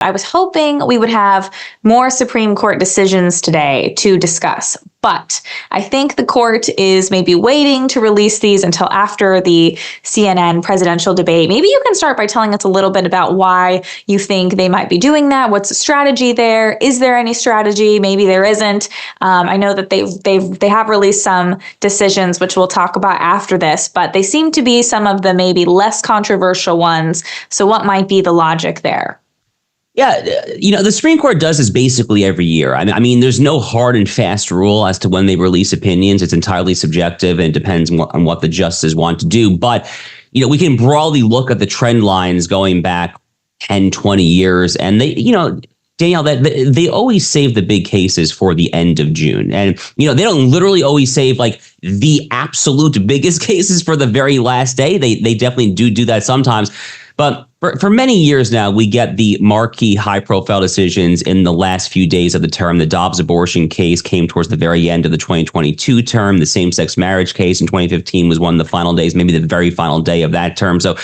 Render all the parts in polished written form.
I was hoping we would have more Supreme Court decisions today to discuss, but I think the court is maybe waiting to release these until after the CNN presidential debate. Maybe you can start by telling us a little bit about why you think they might be doing that. What's the strategy there? Is there any strategy? Maybe there isn't. I know that they have released some decisions, which we'll talk about after this, but they seem to be some of the maybe less controversial ones. So what might be the logic there? Yeah, the Supreme Court does this basically every year. I mean, there's no hard and fast rule as to when they release opinions. It's entirely subjective and it depends on what the justices want to do. But, we can broadly look at the trend lines going back 10, 20 years. And they, Danielle, that they always save the big cases for the end of June. And, they don't literally always save like the absolute biggest cases for the very last day. They definitely do that sometimes. But for many years now, we get the marquee high-profile decisions in the last few days of the term. The Dobbs abortion case came towards the very end of the 2022 term. The same-sex marriage case in 2015 was one of the final days, maybe the very final day of that term. So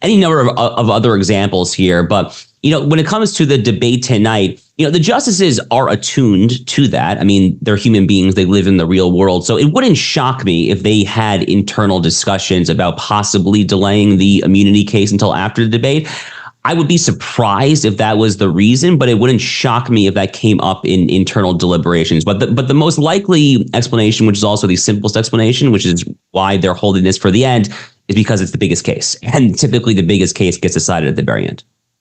any number of other examples here. But, when it comes to the debate tonight, the justices are attuned to that. I mean, they're human beings. They live in the real world. So it wouldn't shock me if they had internal discussions about possibly delaying the immunity case until after the debate. I would be surprised if that was the reason, but it wouldn't shock me if that came up in internal deliberations. But the most likely explanation, which is also the simplest explanation, which is why they're holding this for the end, is because it's the biggest case. And typically the biggest case gets decided at the very end.